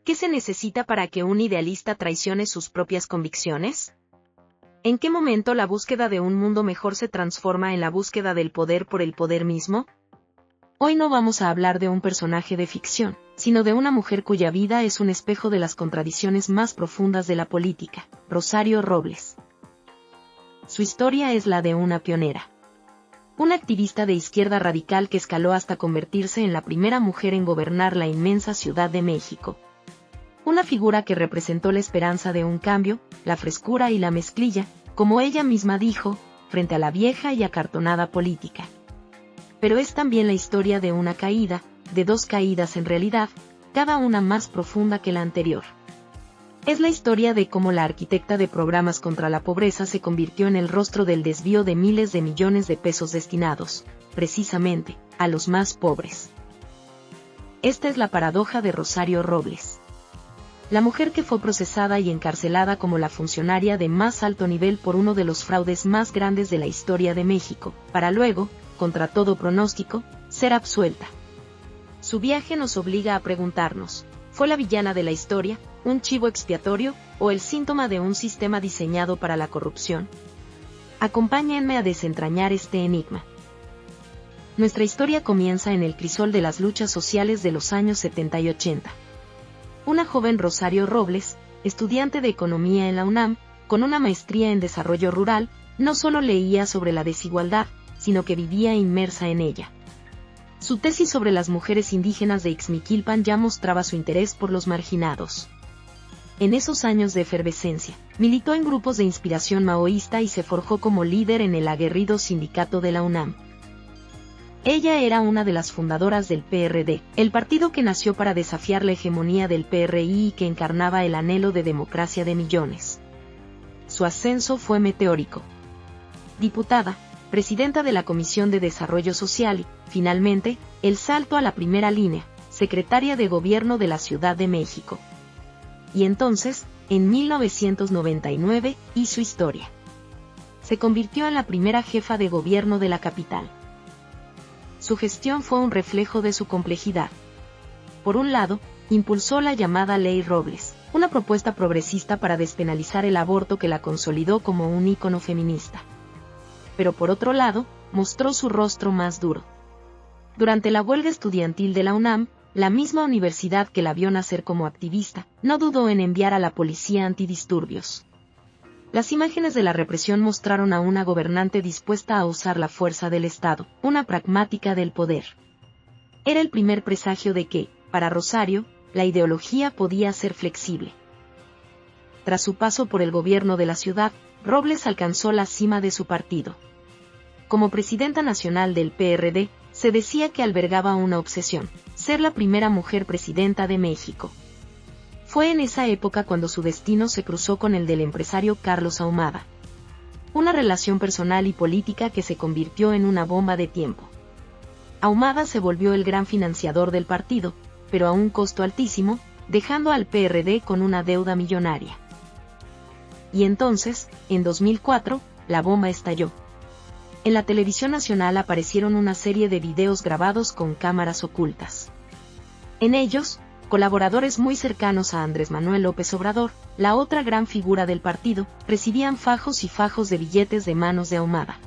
¿Qué se necesita para que un idealista traicione sus propias convicciones? ¿En qué momento la búsqueda de un mundo mejor se transforma en la búsqueda del poder por el poder mismo? Hoy no vamos a hablar de un personaje de ficción, sino de una mujer cuya vida es un espejo de las contradicciones más profundas de la política, Rosario Robles. Su historia es la de una pionera. Una activista de izquierda radical que escaló hasta convertirse en la primera mujer en gobernar la inmensa Ciudad de México. Una figura que representó la esperanza de un cambio, la frescura y la mezclilla, como ella misma dijo, frente a la vieja y acartonada política. Pero es también la historia de una caída, de dos caídas en realidad, cada una más profunda que la anterior. Es la historia de cómo la arquitecta de programas contra la pobreza se convirtió en el rostro del desvío de miles de millones de pesos destinados, precisamente, a los más pobres. Esta es la paradoja de Rosario Robles. La mujer que fue procesada y encarcelada como la funcionaria de más alto nivel por uno de los fraudes más grandes de la historia de México, para luego, contra todo pronóstico, ser absuelta. Su viaje nos obliga a preguntarnos, ¿fue la villana de la historia, un chivo expiatorio, o el síntoma de un sistema diseñado para la corrupción? Acompáñenme a desentrañar este enigma. Nuestra historia comienza en el crisol de las luchas sociales de los años 70 y 80. Una joven Rosario Robles, estudiante de economía en la UNAM, con una maestría en desarrollo rural, no solo leía sobre la desigualdad, sino que vivía inmersa en ella. Su tesis sobre las mujeres indígenas de Ixmiquilpan ya mostraba su interés por los marginados. En esos años de efervescencia, militó en grupos de inspiración maoísta y se forjó como líder en el aguerrido sindicato de la UNAM. Ella era una de las fundadoras del PRD, el partido que nació para desafiar la hegemonía del PRI y que encarnaba el anhelo de democracia de millones. Su ascenso fue meteórico. Diputada, presidenta de la Comisión de Desarrollo Social y, finalmente, el salto a la primera línea, secretaria de Gobierno de la Ciudad de México. Y entonces, en 1999, hizo historia. Se convirtió en la primera jefa de gobierno de la capital. Su gestión fue un reflejo de su complejidad. Por un lado, impulsó la llamada Ley Robles, una propuesta progresista para despenalizar el aborto que la consolidó como un ícono feminista. Pero por otro lado, mostró su rostro más duro. Durante la huelga estudiantil de la UNAM, la misma universidad que la vio nacer como activista, no dudó en enviar a la policía antidisturbios. Las imágenes de la represión mostraron a una gobernante dispuesta a usar la fuerza del Estado, una pragmática del poder. Era el primer presagio de que, para Rosario, la ideología podía ser flexible. Tras su paso por el gobierno de la ciudad, Robles alcanzó la cima de su partido. Como presidenta nacional del PRD, se decía que albergaba una obsesión: ser la primera mujer presidenta de México. Fue en esa época cuando su destino se cruzó con el del empresario Carlos Ahumada. Una relación personal y política que se convirtió en una bomba de tiempo. Ahumada se volvió el gran financiador del partido, pero a un costo altísimo, dejando al PRD con una deuda millonaria. Y entonces, en 2004, la bomba estalló. En la televisión nacional aparecieron una serie de videos grabados con cámaras ocultas. En ellos, colaboradores muy cercanos a Andrés Manuel López Obrador, la otra gran figura del partido, recibían fajos y fajos de billetes de manos de Ahumada.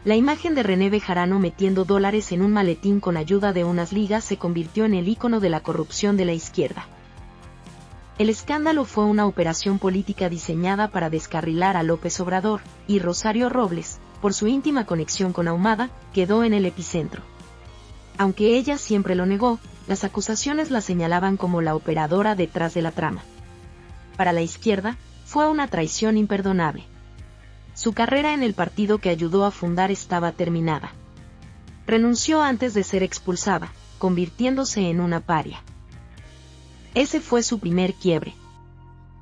La imagen de René Bejarano metiendo dólares en un maletín con ayuda de unas ligas se convirtió en el ícono de la corrupción de la izquierda. El escándalo fue una operación política diseñada para descarrilar a López Obrador, y Rosario Robles, por su íntima conexión con Ahumada, quedó en el epicentro. Aunque ella siempre lo negó, las acusaciones la señalaban como la operadora detrás de la trama. Para la izquierda, fue una traición imperdonable. Su carrera en el partido que ayudó a fundar estaba terminada. Renunció antes de ser expulsada, convirtiéndose en una paria. Ese fue su primer quiebre.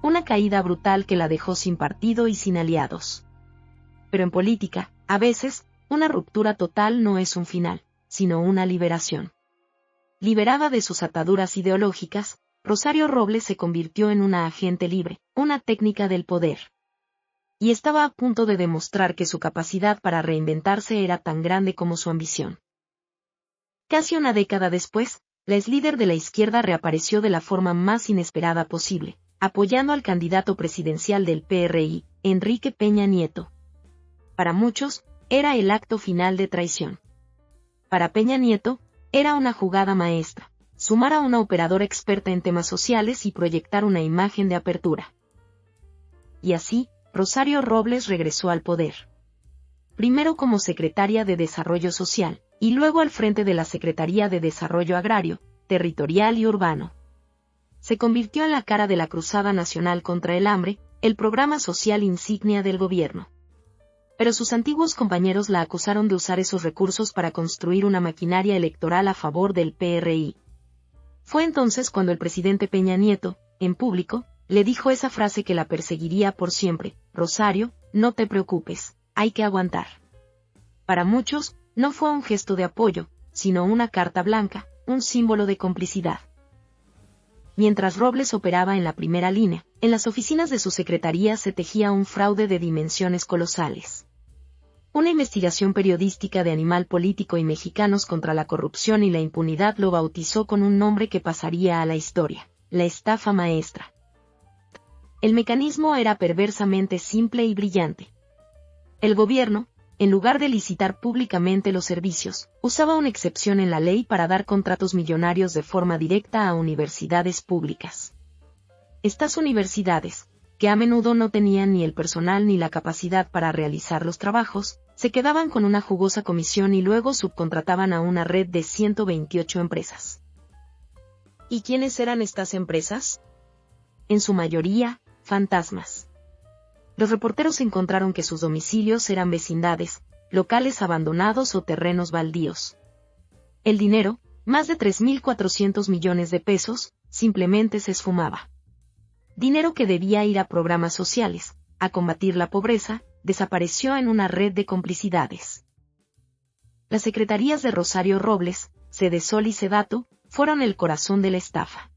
Una caída brutal que la dejó sin partido y sin aliados. Pero en política, a veces, una ruptura total no es un final, sino una liberación. Liberada de sus ataduras ideológicas, Rosario Robles se convirtió en una agente libre, una técnica del poder. Y estaba a punto de demostrar que su capacidad para reinventarse era tan grande como su ambición. Casi una década después, la exlíder de la izquierda reapareció de la forma más inesperada posible, apoyando al candidato presidencial del PRI, Enrique Peña Nieto. Para muchos, era el acto final de traición. Para Peña Nieto, era una jugada maestra, sumar a una operadora experta en temas sociales y proyectar una imagen de apertura. Y así, Rosario Robles regresó al poder. Primero como secretaria de Desarrollo Social, y luego al frente de la Secretaría de Desarrollo Agrario, Territorial y Urbano. Se convirtió en la cara de la Cruzada Nacional contra el Hambre, el programa social insignia del gobierno. Pero sus antiguos compañeros la acusaron de usar esos recursos para construir una maquinaria electoral a favor del PRI. Fue entonces cuando el presidente Peña Nieto, en público, le dijo esa frase que la perseguiría por siempre: Rosario, no te preocupes, hay que aguantar. Para muchos, no fue un gesto de apoyo, sino una carta blanca, un símbolo de complicidad. Mientras Robles operaba en la primera línea, en las oficinas de su secretaría se tejía un fraude de dimensiones colosales. Una investigación periodística de Animal Político y Mexicanos contra la corrupción y la impunidad lo bautizó con un nombre que pasaría a la historia: la estafa maestra. El mecanismo era perversamente simple y brillante. El gobierno, en lugar de licitar públicamente los servicios, usaba una excepción en la ley para dar contratos millonarios de forma directa a universidades públicas. Estas universidades, que a menudo no tenían ni el personal ni la capacidad para realizar los trabajos, se quedaban con una jugosa comisión y luego subcontrataban a una red de 128 empresas. ¿Y quiénes eran estas empresas? En su mayoría, fantasmas. Los reporteros encontraron que sus domicilios eran vecindades, locales abandonados o terrenos baldíos. El dinero, más de 3.400 millones de pesos, simplemente se esfumaba. Dinero que debía ir a programas sociales, a combatir la pobreza, desapareció en una red de complicidades. Las secretarías de Rosario Robles, Sedesol y Sedato, fueron el corazón de la estafa.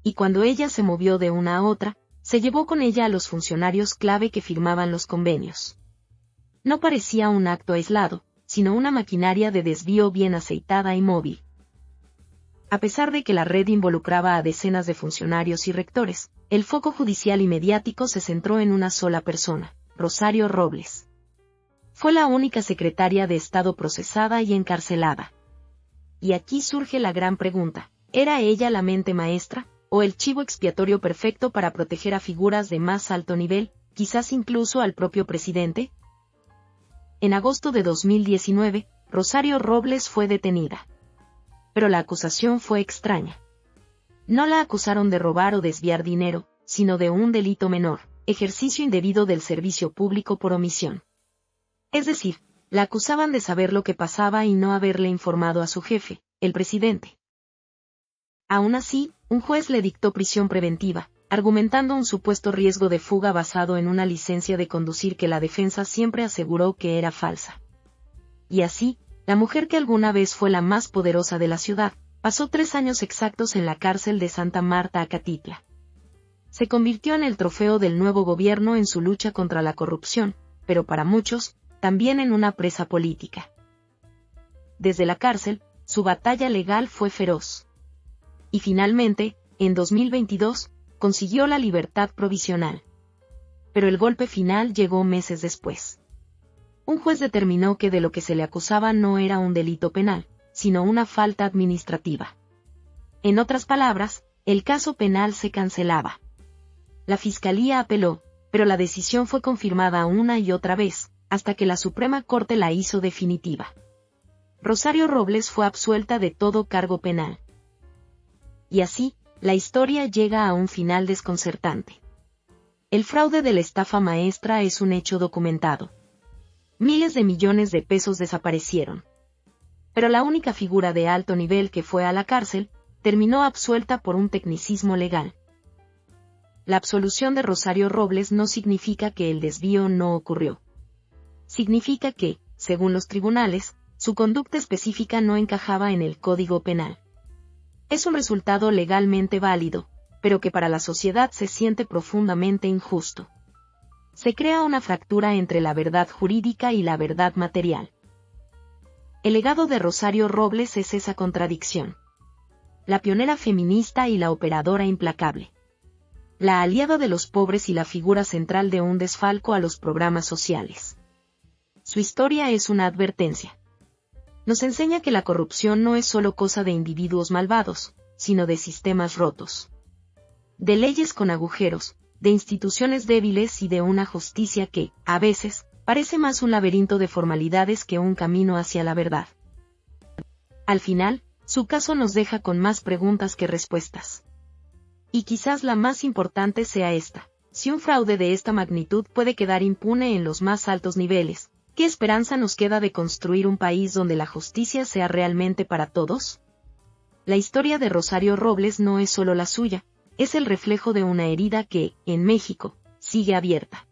Y cuando ella se movió de una a otra, se llevó con ella a los funcionarios clave que firmaban los convenios. No parecía un acto aislado, sino una maquinaria de desvío bien aceitada y móvil. A pesar de que la red involucraba a decenas de funcionarios y rectores, el foco judicial y mediático se centró en una sola persona: Rosario Robles. Fue la única secretaria de Estado procesada y encarcelada. Y aquí surge la gran pregunta: ¿era ella la mente maestra, o el chivo expiatorio perfecto para proteger a figuras de más alto nivel, quizás incluso al propio presidente? En agosto de 2019, Rosario Robles fue detenida. Pero la acusación fue extraña. No la acusaron de robar o desviar dinero, sino de un delito menor: ejercicio indebido del servicio público por omisión. Es decir, la acusaban de saber lo que pasaba y no haberle informado a su jefe, el presidente. Aún así, un juez le dictó prisión preventiva, argumentando un supuesto riesgo de fuga basado en una licencia de conducir que la defensa siempre aseguró que era falsa. Y así, la mujer que alguna vez fue la más poderosa de la ciudad, pasó 3 años exactos en la cárcel de Santa Marta Acatitla. Se convirtió en el trofeo del nuevo gobierno en su lucha contra la corrupción, pero para muchos, también en una presa política. Desde la cárcel, su batalla legal fue feroz. Y finalmente, en 2022, consiguió la libertad provisional. Pero el golpe final llegó meses después. Un juez determinó que de lo que se le acusaba no era un delito penal, sino una falta administrativa. En otras palabras, el caso penal se cancelaba. La Fiscalía apeló, pero la decisión fue confirmada una y otra vez, hasta que la Suprema Corte la hizo definitiva. Rosario Robles fue absuelta de todo cargo penal. Y así, la historia llega a un final desconcertante. El fraude de la estafa maestra es un hecho documentado. Miles de millones de pesos desaparecieron. Pero la única figura de alto nivel que fue a la cárcel, terminó absuelta por un tecnicismo legal. La absolución de Rosario Robles no significa que el desvío no ocurrió. Significa que, según los tribunales, su conducta específica no encajaba en el Código Penal. Es un resultado legalmente válido, pero que para la sociedad se siente profundamente injusto. Se crea una fractura entre la verdad jurídica y la verdad material. El legado de Rosario Robles es esa contradicción. la pionera feminista y la operadora implacable. La aliada de los pobres y la figura central de un desfalco a los programas sociales. Su historia es una advertencia. Nos enseña que la corrupción no es solo cosa de individuos malvados, sino de sistemas rotos. De leyes con agujeros, de instituciones débiles y de una justicia que, a veces, parece más un laberinto de formalidades que un camino hacia la verdad. Al final, su caso nos deja con más preguntas que respuestas. Y quizás la más importante sea esta: si un fraude de esta magnitud puede quedar impune en los más altos niveles, ¿qué esperanza nos queda de construir un país donde la justicia sea realmente para todos? La historia de Rosario Robles no es solo la suya, es el reflejo de una herida que, en México, sigue abierta.